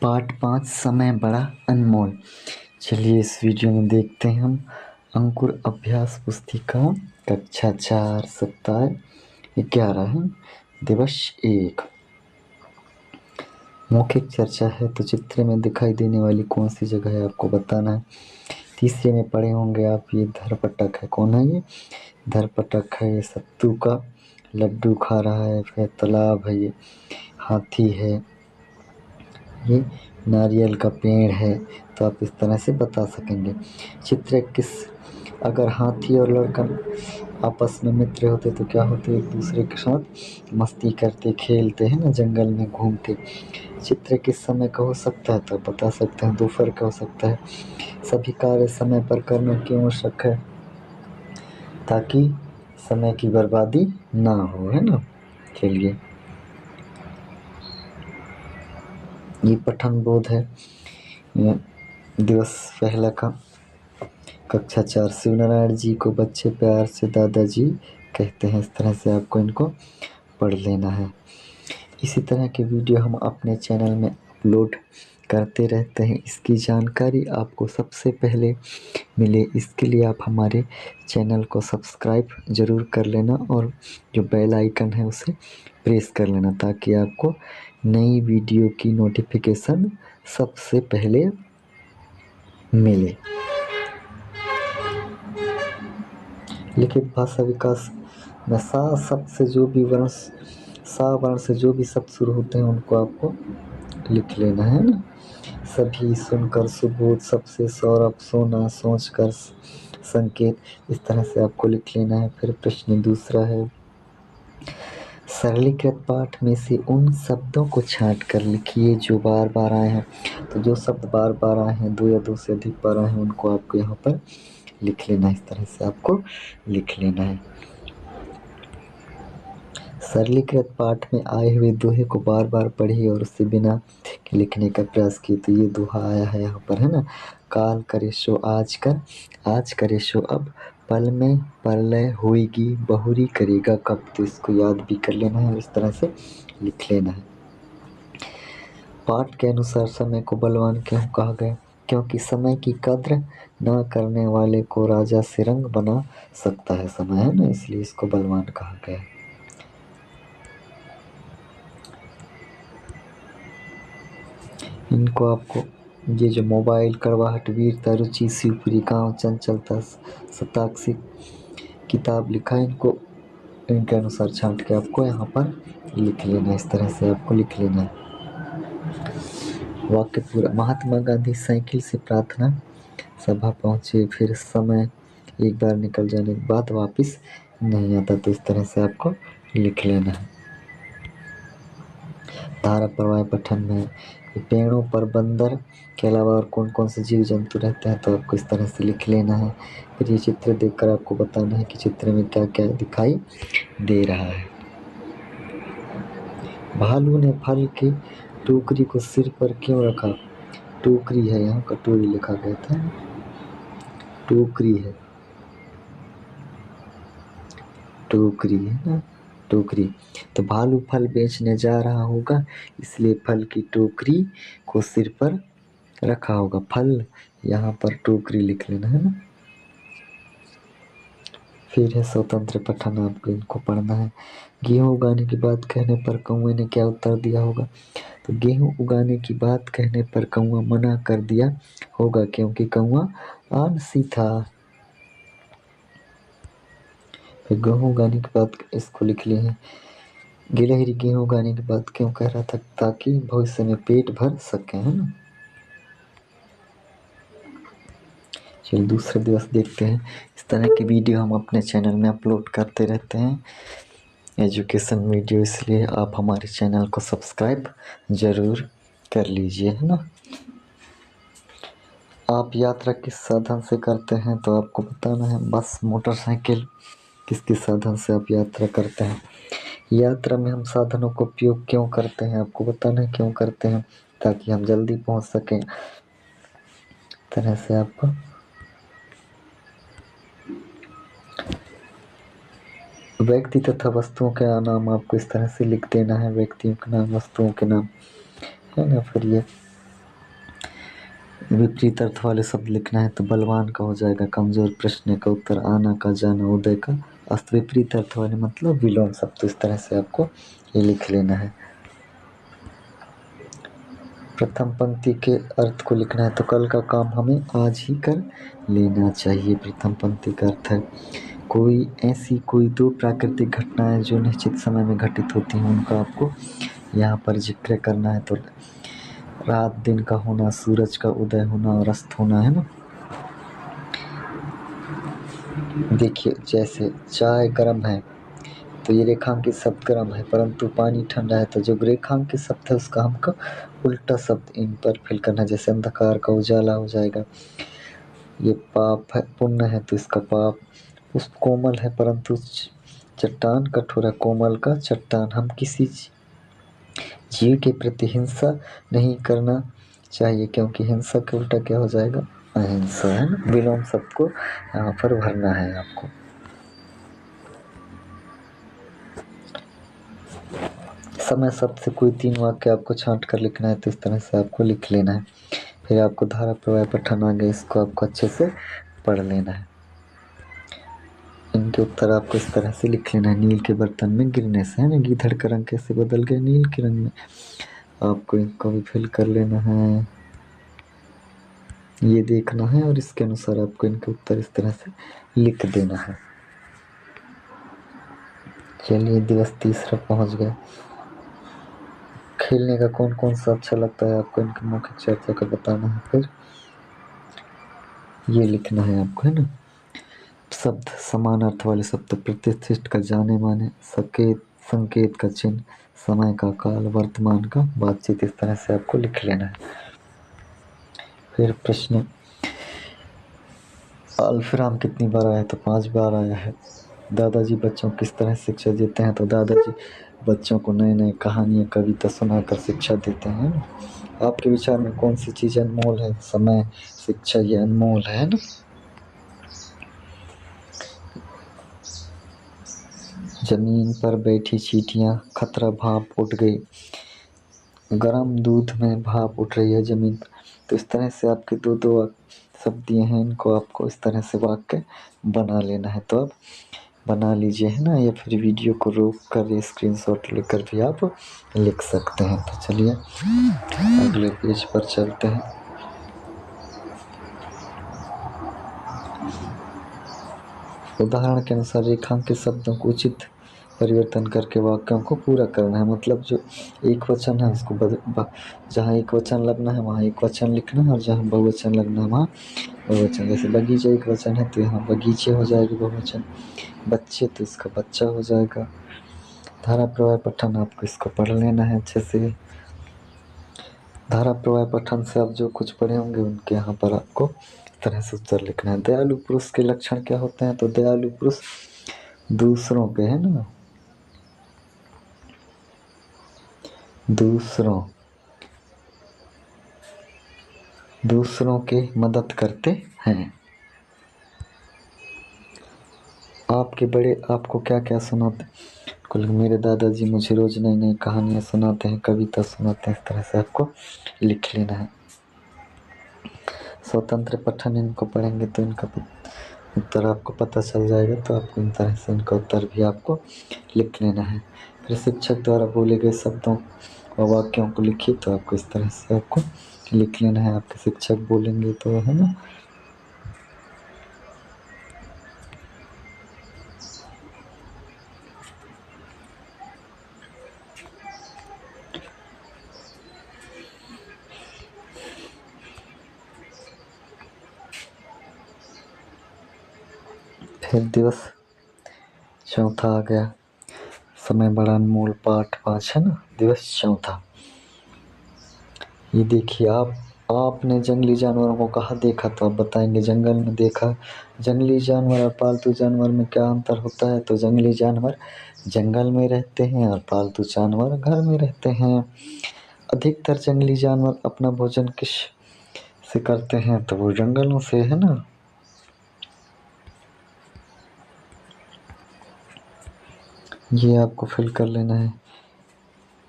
Part 5 समय बड़ा अनमोल। चलिए इस वीडियो में देखते हैं हम अंकुर अभ्यास पुस्तिका कक्षा 4 सप्ताह 11 है दिवस 1। मौखिक चर्चा है तो चित्र में दिखाई देने वाली कौन सी जगह है आपको बताना है। तीसरे में पढ़े होंगे आप, ये धरपटक है। कौन है ये? धरपटक है। ये सत्तू का लड्डू खा रहा है। फिर तालाब है, ये हाथी है, ये नारियल का पेड़ है। तो आप इस तरह से बता सकेंगे। चित्र किस, अगर हाथी और लड़का आपस में मित्र होते तो क्या होते? एक दूसरे के साथ मस्ती करते, खेलते हैं ना, जंगल में घूमते। चित्र किस समय का हो सकता है? तो बता सकते हैं दोपहर का हो सकता है। सभी कार्य समय पर करना क्यों आवश्यक है? ताकि समय की बर्बादी ना हो, है ना। चलिए, ये पठन बोध है दिवस पहला का कक्षा 4। शिवनारायण जी को बच्चे प्यार से दादाजी कहते हैं। इस तरह से आपको इनको पढ़ लेना है। इसी तरह के वीडियो हम अपने चैनल में अपलोड करते रहते हैं। इसकी जानकारी आपको सबसे पहले मिले, इसके लिए आप हमारे चैनल को सब्सक्राइब ज़रूर कर लेना और जो बेल आइकन है उसे प्रेस कर लेना, ताकि आपको नई वीडियो की नोटिफिकेशन सबसे पहले मिले। लिखित भाषा विकास में सा शब्द से जो भी वर्ण, सा वर्ण से जो भी शब्द शुरू होते हैं उनको आपको लिख लेना है ना। सभी, सुनकर, सुबोध, सबसे, सौरभ, सोना, सोचकर, संकेत, इस तरह से आपको लिख लेना है। फिर प्रश्न दूसरा है, सरलीकृत पाठ में से उन शब्दों को छांट कर लिखिए जो बार बार आए हैं। तो जो शब्द बार बार आए हैं, 2 या 2 से अधिक बार आए हैं, उनको आपको यहाँ पर लिख लेना है। इस तरह से आपको लिख लेना है। सरलीकृत पाठ में आए हुए दोहे को बार बार पढ़िए और उसे बिना लिखने का प्रयास किए। तो ये दोहा आया है यहाँ पर, है ना। काल करे सो आज कर, आज करे सो अब, पल में प्रलय होएगी, बहुरी करेगा कब। तो इसको याद भी कर लेना है और इस तरह से लिख लेना है। पाठ के अनुसार समय को बलवान क्यों कहा गया? क्योंकि समय की कद्र न करने वाले को राजा से रंग बना सकता है समय, है ना, इसलिए इसको बलवान कहा गया है। इनको आपको, ये जो मोबाइल, कड़वाहट, वीरता, रुचि, शिवपुरी, गाँव, चंचलता, शताक्षी किताब लिखा, इनको इनके अनुसार छांट के आपको यहाँ पर लिख लेना है। इस तरह से आपको लिख लेना है। वाक्य पूरा। महात्मा गांधी साइकिल से प्रार्थना सभा पहुंचे, फिर समय एक बार निकल जाने के बाद वापस नहीं आता। तो इस तरह से आपको लिख लेना है। धारा प्रवाह पठन में पेड़ों पर बंदर के अलावा और कौन कौन से जीव जंतु रहते हैं, तो आपको इस तरह से लिख लेना है। फिर ये चित्र देखकर आपको बताना है कि चित्र में क्या क्या दिखाई दे रहा है। भालू ने फल की टोकरी को सिर पर क्यों रखा? टोकरी है, यहाँ कटोरी लिखा गया था, टोकरी है, टोकरी है ना, टोकरी। तो भालू फल बेचने जा रहा होगा, इसलिए फल की टोकरी को सिर पर रखा होगा। फल यहाँ पर टोकरी लिख लेना है ना। फिर है स्वतंत्र पठन, आपको इनको पढ़ना है। गेहूं उगाने की बात कहने पर कौवे ने क्या उत्तर दिया होगा? तो गेहूं उगाने की बात कहने पर कौवा मना कर दिया होगा, क्योंकि कौवा आलसी था। फिर गेहूं उगाने की बात, इसको लिख लिए हैं। गिलहरी गेहूं उगाने की बात क्यों कह रहा था? ताकि भविष्य में पेट भर सके, है ना। चलिए दूसरा दिवस देखते हैं। इस तरह की वीडियो हम अपने चैनल में अपलोड करते रहते हैं, एजुकेशन वीडियो, इसलिए आप हमारे चैनल को सब्सक्राइब ज़रूर कर लीजिए, है ना। आप यात्रा किस साधन से करते हैं? तो आपको बताना है। बस, मोटरसाइकिल, किस किस साधन से आप यात्रा करते हैं। यात्रा में हम साधनों का उपयोग क्यों करते हैं? आपको बताना है क्यों करते हैं, ताकि हम जल्दी पहुंच सकें। तरह से आपको व्यक्ति तथा वस्तुओं के नाम आपको इस तरह से लिख देना है। व्यक्तियों के नाम, वस्तुओं के नाम, है ना। फिर ये विपरीत अर्थ वाले शब्द लिखना है तो बलवान का हो जाएगा कमजोर, प्रश्न का उत्तर आना का, जाना, उदय का अस्त। विपरीत अर्थ वाले मतलब विलोम शब्द। तो इस तरह से आपको ये लिख लेना है। प्रथम पंक्ति के अर्थ को लिखना है तो कल का काम हमें आज ही कर लेना चाहिए। प्रथम पंक्ति का अर्थ है कोई दो प्राकृतिक घटनाएं जो निश्चित समय में घटित होती हैं उनका आपको यहाँ पर जिक्र करना है। तो रात दिन का होना, सूरज का उदय होना और अस्त होना है ना। देखिए जैसे चाय गर्म है तो ये रेखांकित शब्द गर्म है, परंतु पानी ठंडा है। तो जो रेखांकित शब्द है उसका हमको उल्टा शब्द इन पर फिल करना है। जैसे अंधकार का उजाला हो जाएगा। ये पाप है, पुण्य है तो इसका पाप। उस कोमल है परंतु चट्टान कठोर है, कोमल का चट्टान। हम किसी जीव के प्रति हिंसा नहीं करना चाहिए क्योंकि हिंसा के उल्टा क्या हो जाएगा, अहिंसा है ना। विलोम शब्द को यहाँ पर भरना है आपको। समय शब्द से कोई 3 वाक्य आपको छांट कर लिखना है तो इस तरह से आपको लिख लेना है। फिर आपको धारा प्रवाह पठन आ गया, इसको आपको अच्छे से पढ़ लेना है। इनके उत्तर आपको इस तरह से लिख लेना है। नील के बर्तन में गिरने से है ना, गीधड़ का रंग कैसे बदल गया नील के रंग में। आपको इनको भी फिल कर लेना है, ये देखना है और इसके अनुसार आपको इनके उत्तर इस तरह से लिख देना है। चलिए दिवस तीसरा पहुंच गया। खेलने का कौन कौन सा अच्छा लगता है आपको, इनकी मौखिक चर्चा का बताना है। फिर ये लिखना है आपको है ना। शब्द समान अर्थ वाले शब्द प्रतिष्ठित का जाने माने, संकेत का चिन्ह, समय का काल, वर्तमान का बातचीत। इस तरह से आपको लिख लेना है। फिर प्रश्न अल्फराम कितनी बार आया तो 5 बार आया है। दादाजी बच्चों को किस तरह शिक्षा देते हैं तो दादाजी बच्चों को नए नए कहानियाँ कविता सुनाकर शिक्षा देते हैं। आपके विचार में कौन सी चीज़ अनमोल है, समय, शिक्षा, ये अनमोल है ना। जमीन पर बैठी चींटियां, खतरा भाप उठ गई, गर्म दूध में भाप उठ रही है जमीन पर। तो इस तरह से आपके दो दो शब्द दिए हैं, इनको आपको इस तरह से वाक्य बना लेना है। तो अब बना लीजिए है ना, या फिर वीडियो को रोक कर स्क्रीनशॉट लेकर भी आप लिख सकते हैं। तो चलिए अगले पेज पर चलते हैं। उदाहरण के अनुसार रेखांकित शब्दों को उचित परिवर्तन करके वाक्यों को पूरा करना है। मतलब जो एक वचन है उसको जहाँ एक वचन लगना है वहाँ एक वचन लिखना है, और जहाँ बहुवचन लगना है वहाँ बहुवचन। जैसे बगीचा एक वचन है तो यहाँ बगीचे हो जाएगा बहुवचन, बच्चे तो इसका बच्चा हो जाएगा। धारा प्रवाह पठन आपको इसको पढ़ लेना है अच्छे से। धारा प्रवाह पठन से आप जो कुछ पढ़े होंगे उनके यहाँ पर आपको इस तरह से उत्तर लिखना है। दयालु पुरुष के लक्षण क्या होते हैं तो दयालु पुरुष दूसरों के है ना, दूसरों के मदद करते हैं। आपके बड़े आपको क्या क्या सुनाते, मेरे दादाजी मुझे रोज नई नई कहानियाँ सुनाते हैं, कविता सुनाते हैं। इस तरह से आपको लिख लेना है। स्वतंत्र पठन इनको पढ़ेंगे तो इनका उत्तर आपको पता चल जाएगा। तो आपको इन तरह से इनका उत्तर भी आपको लिख लेना है। फिर शिक्षक द्वारा बोले गए शब्दों और वाक्यों को लिखिए। तो आपको इस तरह से आपको लिख लेना है। आपके शिक्षक बोलेंगे तो है ना। फिर दिवस चौथा आ गया, समय बड़ा अनमोल, पाठ 5 है ना। दिवस चौथा, ये देखिए आपने जंगली जानवरों को कहाँ देखा तो आप बताएंगे जंगल में देखा। जंगली जानवर और पालतू जानवर में क्या अंतर होता है तो जंगली जानवर जंगल में रहते हैं और पालतू जानवर घर में रहते हैं। अधिकतर जंगली जानवर अपना भोजन किस से करते हैं तो वो जंगलों से है ना। ये आपको फिल कर लेना है।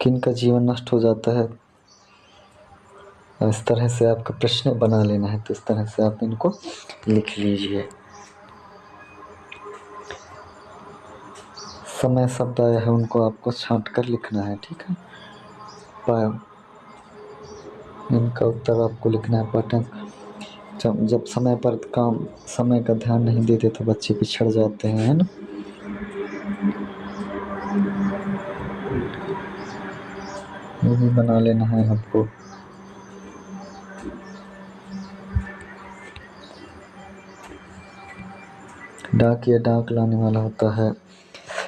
किन का जीवन नष्ट हो जाता है और इस तरह से आपका प्रश्न बना लेना है, तो इस तरह से आप इनको लिख लीजिए। समय शब्द आया है उनको आपको छांट कर लिखना है, ठीक है। पर इनका उत्तर आपको लिखना है। पैटर्न जब समय पर काम समय का ध्यान नहीं देते तो बच्चे पिछड़ जाते हैं, है ना। ये भी बना लेना है आपको। डाकिया डाक लाने वाला होता है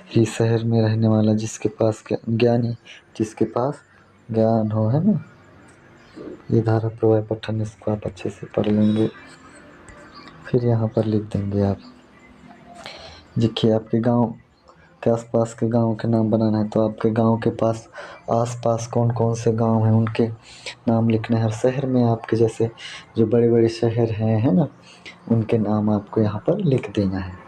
ही शहर में रहने वाला जिसके पास ज्ञानी जिसके पास ज्ञान हो, है ना। ये धारा प्रवाह पठन, इसको आप अच्छे से पढ़ लेंगे। फिर यहाँ पर लिख देंगे आप, देखिए आपके गांव के आसपास के गांव के नाम बनाना है, तो आपके गांव के पास आसपास कौन कौन से गांव हैं उनके नाम लिखने हैं। हर शहर में आपके जैसे जो बड़े बड़े शहर हैं, है ना, उनके नाम आपको यहाँ पर लिख देना है।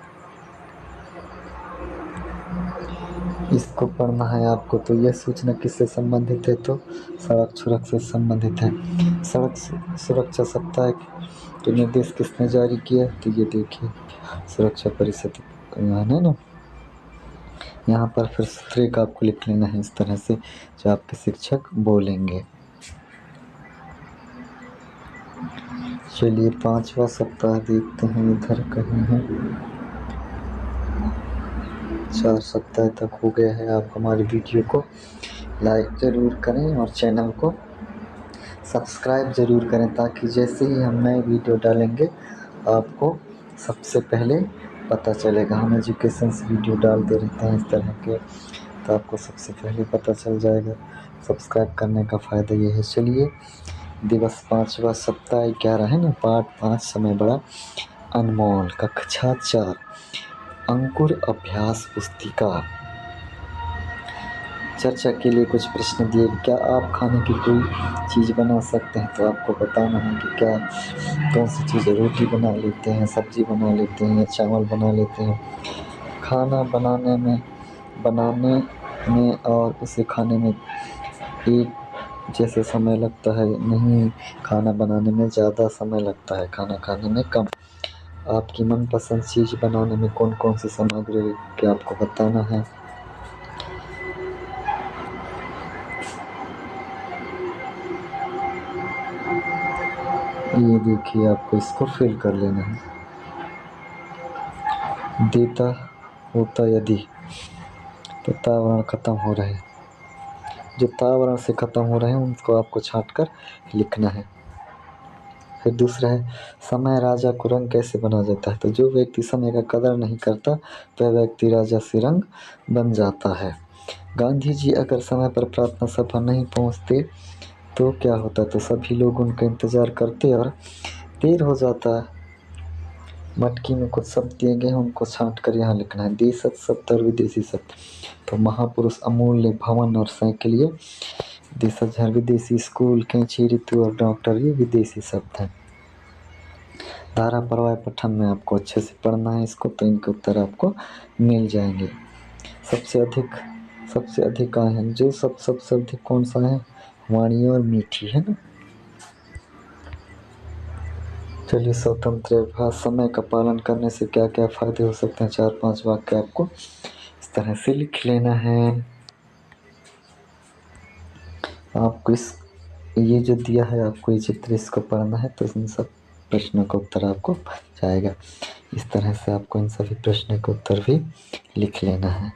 इसको पढ़ना है आपको। तो यह सूचना किससे संबंधित है, तो सड़क सुरक्षा से संबंधित है। सड़क सुरक्षा सप्ताह के निर्देश किसने जारी किया, तो ये देखिए सुरक्षा परिषद, है ना। यहाँ पर फिर सूत्र का आपको लिख लेना है इस तरह से जो आपके शिक्षक बोलेंगे। चलिए 5वां सप्ताह देखते हैं, इधर कहीं है। 4 सप्ताह तक हो गया है। आप हमारी वीडियो को लाइक ज़रूर करें और चैनल को सब्सक्राइब ज़रूर करें, ताकि जैसे ही हम नए वीडियो डालेंगे आपको सबसे पहले पता चलेगा। हम एजुकेशन से वीडियो डालते रहते हैं इस तरह के, तो आपको सबसे पहले पता चल जाएगा। सब्सक्राइब करने का फ़ायदा ये है। चलिए दिवस 5वां सप्ताह 11 है ना, पाठ 5 समय बड़ा अनमोल, कक्षा 4 अंकुर अभ्यास पुस्तिका। चर्चा के लिए कुछ प्रश्न दिए। क्या आप खाने की कोई चीज़ बना सकते हैं, तो आपको बताना है कि क्या कौन सी चीज़। रोटी बना लेते हैं, सब्जी बना लेते हैं या चावल बना लेते हैं। खाना बनाने में और उसे खाने में एक जैसे समय लगता है नहीं, खाना बनाने में ज़्यादा समय लगता है, खाना खाने में कम। आपकी मनपसंद चीज़ बनाने में कौन कौन सी सामग्री के आपको बताना है। ये देखिए आपको इसको फिल कर लेना है। देता होता यदि, तो तावरण खत्म हो रहे हैं, जो तावरण से खत्म हो रहे हैं उनको आपको छांट कर लिखना है। फिर दूसरा है समय राजा को रंग कैसे बना जाता है, तो जो व्यक्ति समय का कदर नहीं करता वह व्यक्ति राजा से रंग बन जाता है। गांधी जी अगर समय पर प्रार्थना सभा नहीं पहुंचते तो क्या होता, तो सभी लोग उनका इंतजार करते और देर हो जाता। मटकी में कुछ शब्द दिए गए हैं, उनको छांट कर यहाँ लिखना है। देशज शब्द और विदेशी शब्द, तो महापुरुष, अमूल्य, भवन और साइकिल, देशज है विदेशी, स्कूल, कैंची, ऋतु और डॉक्टर ये विदेशी शब्द हैं। धारा प्रवाह पठन में आपको अच्छे से पढ़ना है इसको, तो इनके उत्तर आपको मिल जाएंगे। सबसे अधिक आए हैं, जो सबसे अधिक कौन सा है, वाणी और मीठी, है ना। चलिए स्वतंत्र अभ्यास, समय का पालन करने से क्या क्या फायदे हो सकते हैं। 4-5 वाक्य आपको इस तरह से लिख लेना है। आपको ये जो दिया है आपको ये चित्र, इसको पढ़ना है, तो इन सब प्रश्नों का उत्तर आपको जाएगा। इस तरह से आपको इन सभी प्रश्नों का उत्तर भी लिख लेना है।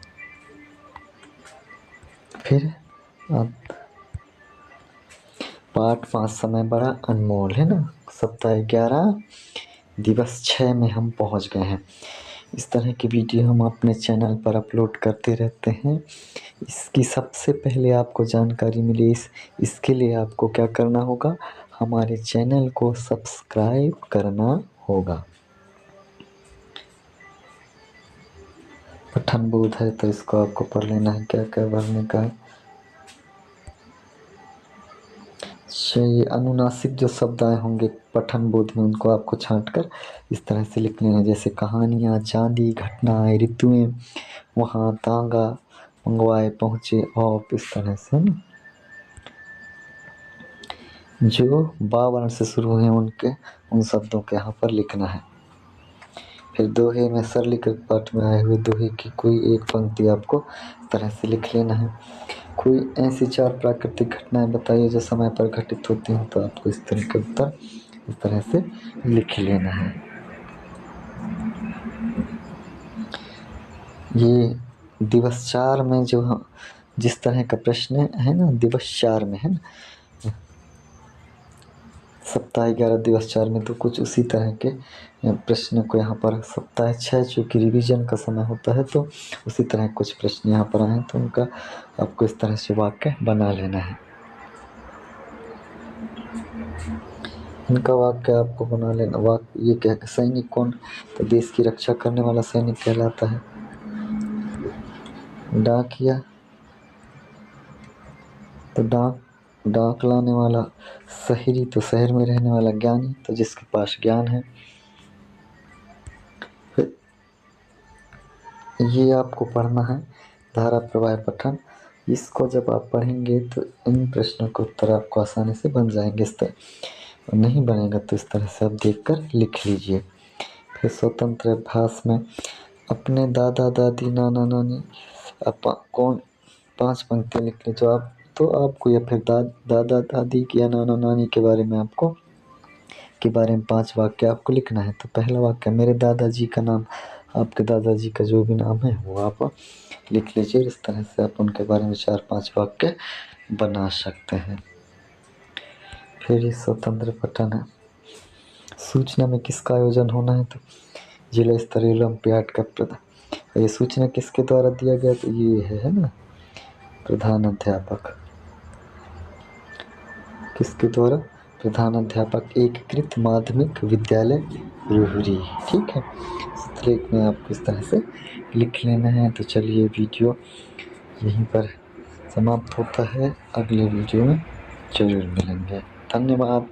फिर पाठ 5 समय बड़ा अनमोल, है ना, सप्ताह 11 दिवस 6 में हम पहुंच गए हैं। इस तरह की वीडियो हम अपने चैनल पर अपलोड करते रहते हैं। इसकी सबसे पहले आपको जानकारी मिले इसके लिए आपको क्या करना होगा, हमारे चैनल को सब्सक्राइब करना होगा। पठन बोध है, तो इसको आपको पढ़ लेना है, क्या क्या भरने का है। ये अनुनासिक जो शब्द आए होंगे पठन बोध में, उनको आपको छांट कर इस तरह से लिख लेना, जैसे कहानियाँ, चांदी, घटनाएं, ऋतुएं, वहाँ, तांगा, मंगवाए, पहुँचे, और इस तरह से ना। जो बा वर्ण से शुरू हैं उन शब्दों को यहाँ पर लिखना है। फिर दोहे में सरलीकृत पाठ में आए हुए दोहे की कोई एक पंक्ति आपको इस तरह से लिख लेना है। कोई ऐसी 4 प्राकृतिक घटनाएं बताइए जो समय पर घटित होती हैं, तो आपको इस तरह का उत्तर इस तरह से लिख लेना है। ये दिवस 4 में जो जिस तरह का प्रश्न है ना, दिवस 4 में है ना, सप्ताह 11 दिवस 4 में, तो कुछ उसी तरह के प्रश्न को यहाँ पर सप्ताह 6 चूँकि रिवीजन का समय होता है, तो उसी तरह कुछ प्रश्न यहाँ पर आए हैं, तो उनका आपको इस तरह से वाक्य बना लेना है। इनका वाक्य आपको बना लेना। वाक्य ये क्या, सैनिक कौन, तो देश की रक्षा करने वाला सैनिक कहलाता है। डाकिया, तो डाक लाने वाला। शहरी, तो शहर में रहने वाला। ज्ञानी, तो जिसके पास ज्ञान है। ये आपको पढ़ना है धारा प्रवाह पठन। इसको जब आप पढ़ेंगे तो इन प्रश्नों के उत्तर आपको आसानी से बन जाएंगे। इस तरह नहीं बनेगा तो इस तरह से आप देखकर लिख लीजिए। फिर स्वतंत्र अभ्यास में अपने दादा दादी नाना नानी कौन 5 पंक्तियाँ लिख ले जो आप, तो आपको या फिर दादा दादी या नाना नानी के बारे में 5 वाक्य आपको लिखना है। तो पहला वाक्य, मेरे दादाजी का नाम, आपके दादाजी का जो भी नाम है वो आप लिख लीजिए। इस तरह से आप उनके बारे में 4-5 वाक्य बना सकते हैं। फिर ये स्वतंत्र पठन है। सूचना में किसका आयोजन होना है, तो जिला स्तरीय ओलंपियाड का ये सूचना किसके द्वारा दिया गया, तो ये है ना प्रधान अध्यापक। किसके द्वारा, प्रधान अध्यापक एकीकृत माध्यमिक विद्यालय रोहरी। ठीक है, इस तरह में आपको इस तरह से लिख लेना है। तो चलिए वीडियो यहीं पर समाप्त होता है, अगले वीडियो में जरूर मिलेंगे। धन्यवाद।